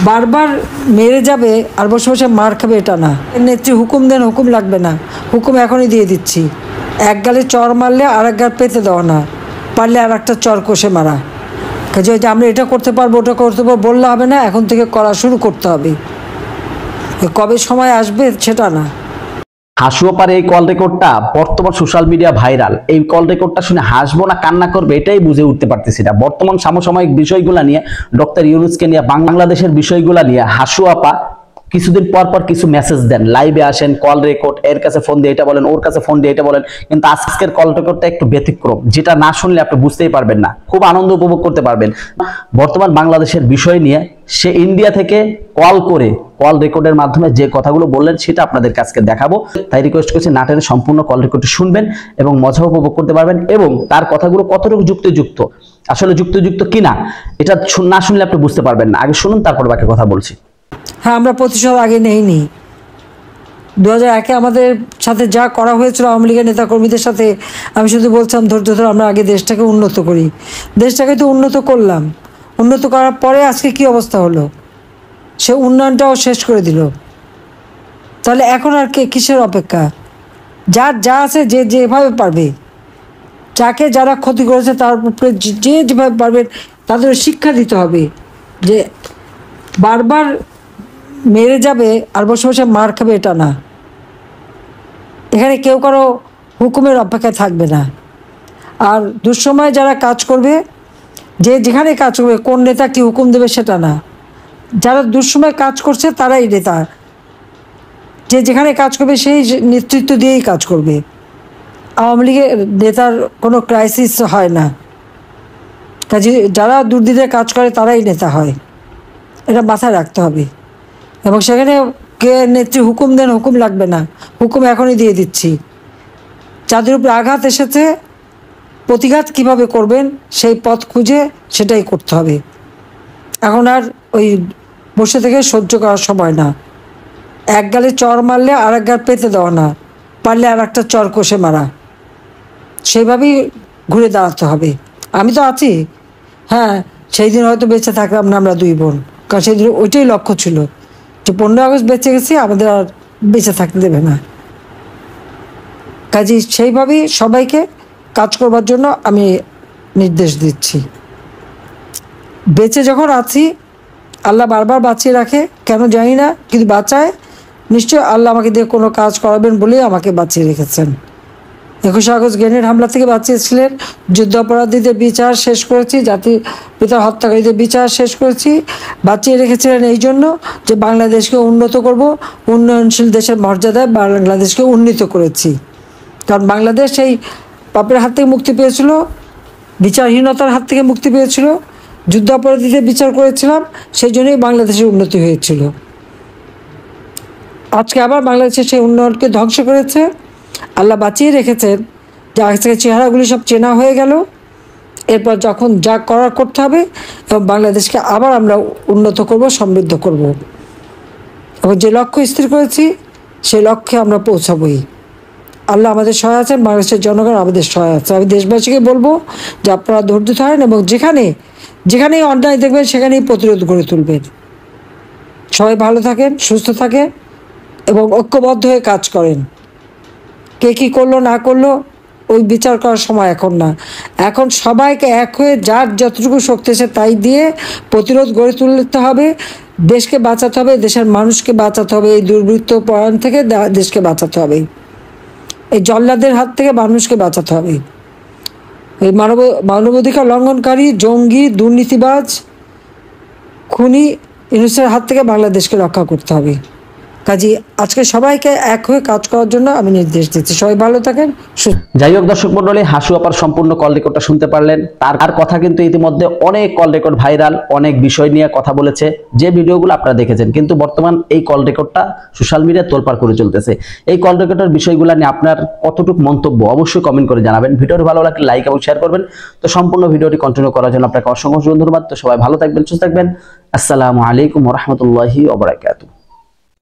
বারবার মেরে যাবে আর বসে বসে মার খাবে এটা না। নেত্রী হুকুম দেন, হুকুম লাগবে না, হুকুম এখনই দিয়ে দিচ্ছি। এক গালে চর মারলে আর এক গাল পেতে দেওয়া না, পারলে আর একটা চর কষে মারা। কাজে যে আমরা এটা করতে পারবো ওটা করতে পারবো বললে হবে না, এখন থেকে করা শুরু করতে হবে। কবে সময় আসবে সেটা না। হাসুয়াপার এই কল রেকর্ডটা বর্তমান সোশ্যাল মিডিয়া ভাইরাল। এই কল রেকর্ডটা শুনে হাসবো না কান্না করবে এটাই বুঝে উঠতে পারতেছি না। বর্তমান সমসাময়িক বিষয়গুলো নিয়ে, ডক্টর ইউনূসকে নিয়ে, বাংলাদেশের বিষয়গুলো নিয়ে হাসুয়াপা কিছুদিন পর পর কিছু মেসেজ দেন, লাইভে আসেন, কল রেকর্ড, এর কাছে ফোন দিয়ে এটা বলেন, ওর কাছে ফোন দিয়ে এটা বলেন। কিন্তু আজকের কল রেকর্ডটা একটু ব্যতিক্রম, যেটা না শুনলে আপনি বুঝতেই পারবেন না, খুব আনন্দ উপভোগ করতে পারবেন। বর্তমান বাংলাদেশের বিষয় নিয়ে সে ইন্ডিয়া থেকে কল করে কল রেকর্ডের মাধ্যমে যে কথাগুলো বললেন সেটা আপনাদের কাছে দেখাবো। তাই রিকোয়েস্ট করছি নাটের সম্পূর্ণ কল রেকর্ডটি শুনবেন এবং মজা উপভোগ করতে পারবেন, এবং তার কথাগুলো কতটুকু যুক্তিযুক্ত, আসলে যুক্তিযুক্ত কিনা এটা না শুনলে আপনি বুঝতে পারবেন না। আগে শুনুন, তারপর বাকি কথা বলছি। হ্যাঁ, আমরা প্রতিশোধ আগে নেইনি। 2001-এ আমাদের সাথে যা করা হয়েছিল আওয়ামী লীগের নেতাকর্মীদের সাথে, আমি শুধু বলছিলাম ধৈর্য ধরে আমরা আগে দেশটাকে উন্নত করি। দেশটাকে তো উন্নত করলাম, উন্নত করার পরে আজকে কি অবস্থা হলো, সে উন্নয়নটাও শেষ করে দিল। তাহলে এখন আর কিসের অপেক্ষা? যার যা আছে যে যেভাবে পারবে, যাকে যারা ক্ষতি করেছে তার উপরে যে যেভাবে পারবে তাদের শিক্ষা দিতে হবে যে বারবার মেরে যাবে আর বসে বসে মার খাবে এটা না। এখানে কেউ কারো হুকুমের অপেক্ষায় থাকবে না। আর দুঃসময়ে যারা কাজ করবে, যে যেখানে কাজ করবে, কোন নেতা কি হুকুম দেবে সেটা না। যারা দুঃসময় কাজ করছে তারাই নেতা, যে যেখানে কাজ করবে সেই নেতৃত্ব দিয়েই কাজ করবে। আওয়ামী লীগের নেতার কোনো ক্রাইসিস হয় না, কাজে যারা দুর্নীতিতে কাজ করে তারাই নেতা হয়, এটা মাথায় রাখতে হবে। এবং সেখানে কে নেত্রী হুকুম দেন, হুকুম লাগবে না, হুকুম এখনই দিয়ে দিচ্ছি। যাদের উপরে আঘাত এসেছে প্রতিঘাত কিভাবে করবেন সেই পথ খুঁজে সেটাই করতে হবে। এখন আর ওই বসে থেকে সহ্য করার সময় না। এক গালে চর মারলে আর এক গাল পেতে দেওয়া না, পারলে আর একটা চর কষে মারা। সেইভাবেই ঘুরে দাঁড়াতে হবে। আমি তো আছি, হ্যাঁ, সেই দিন হয়তো বেঁচে থাকলাম না আমরা দুই বোন, কারণ সেই দিন ওইটাই লক্ষ্য ছিল যে 15 আগস্ট বেঁচে গেছি, আমাদের আর বেঁচে থাকতে দেবে না। কাজে সেইভাবেই সবাইকে কাজ করবার জন্য আমি নির্দেশ দিচ্ছি। বেঁচে যখন আছি, আল্লাহ বারবার বাঁচিয়ে রাখে, কেন জানি না, কিন্তু বাঁচায়। নিশ্চয় আল্লাহ আমাকে দিয়ে কোনো কাজ করাবেন বলেই আমাকে বাঁচিয়ে রেখেছেন। 21 আগস্ট গ্রেনেড হামলা থেকে বাঁচিয়েছিলেন, যুদ্ধ অপরাধীদের বিচার শেষ করেছি, জাতির পিতার হত্যাকারীদের বিচার শেষ করেছি। বাঁচিয়ে রেখেছিলেন এই জন্য যে বাংলাদেশকে উন্নত করব, উন্নয়নশীল দেশের মর্যাদায় বাংলাদেশকে উন্নীত করেছি। কারণ বাংলাদেশ এই পাপের হাত থেকে মুক্তি পেয়েছিল, বিচারহীনতার হাত থেকে মুক্তি পেয়েছিল, যুদ্ধ অপরাধীদের বিচার করেছিলাম, সেই জন্যই বাংলাদেশের উন্নতি হয়েছিল। আজকে আবার বাংলাদেশের সেই উন্নয়নকে ধ্বংস করেছে। আল্লাহ বাঁচিয়ে রেখেছেন যে আজকে চেহারাগুলি সব চেনা হয়ে গেল। এরপর যখন যা করার করতে হবে, এবং বাংলাদেশকে আবার আমরা উন্নত করব, সমৃদ্ধ করব, এবং যে লক্ষ্য স্থির করেছি সেই লক্ষ্যে আমরা পৌঁছাবই। আল্লাহ আমাদের সহায় আছেন, বাংলাদেশের জনগণ আমাদের সহায় আছে। আমি দেশবাসীকে বলবো যে আপনারা ধৈর্য ধরেন এবং যেখানেই অন্যায় দেখবেন সেখানেই প্রতিরোধ গড়ে তুলবেন। সবাই ভালো থাকেন, সুস্থ থাকেন এবং ঐক্যবদ্ধ হয়ে কাজ করেন। কে কী করলো না করলো ওই বিচার করার সময় এখন না। এখন সবাইকে এক হয়ে যার যতটুকু শক্তি আছে তাই দিয়ে প্রতিরোধ গড়ে তুলতে হবে। দেশকে বাঁচাতে হবে, দেশের মানুষকে বাঁচাতে হবে, এই দুর্বৃত্ত পরায়ণ থেকে দেশকে বাঁচাতে হবে, এই জল্লাদের হাত থেকে মানুষকে বাঁচাতে হবে। এই মানবাধিকার লঙ্ঘনকারী, জঙ্গি, দুর্নীতিবাজ, খুনি ইউনূসের হাত থেকে বাংলাদেশকে রক্ষা করতে হবে। কাজী আজকে সবাইকে এক হয়ে কাজ করার জন্য আমি নির্দেশ দিচ্ছি। সবাই ভালো থাকেন। যাই হোক দর্শক মন্ডলী, হাসুয়াপার সম্পূর্ণ কল রেকর্ডটা শুনতে পারলেন। তার কথা কিন্তু ইতিমধ্যে অনেক কল রেকর্ড ভাইরাল, অনেক বিষয় নিয়ে কথা বলেছে, যে ভিডিওগুলো আপনারা দেখেছেন। কিন্তু বর্তমান এই কল রেকর্ডটা সোশ্যাল মিডিয়ায় তোলপাড় করে চলতেছে। এই কল রেকর্ডের বিষয়গুলো নিয়ে আপনার কতটুকু মন্তব্য অবশ্যই কমেন্ট করে জানাবেন। ভিডিওটি ভালো লাগলে লাইক এবং শেয়ার করবেন। তো সম্পূর্ণ ভিডিওটি কন্টিনিউ করার জন্য আপনাকে অসংখ্য ধন্যবাদ। তো সবাই ভালো থাকবেন, সুস্থ থাকবেন। আসসালামু আলাইকুম ওয়া রাহমাতুল্লাহি ওয়া বারাকাতুহু।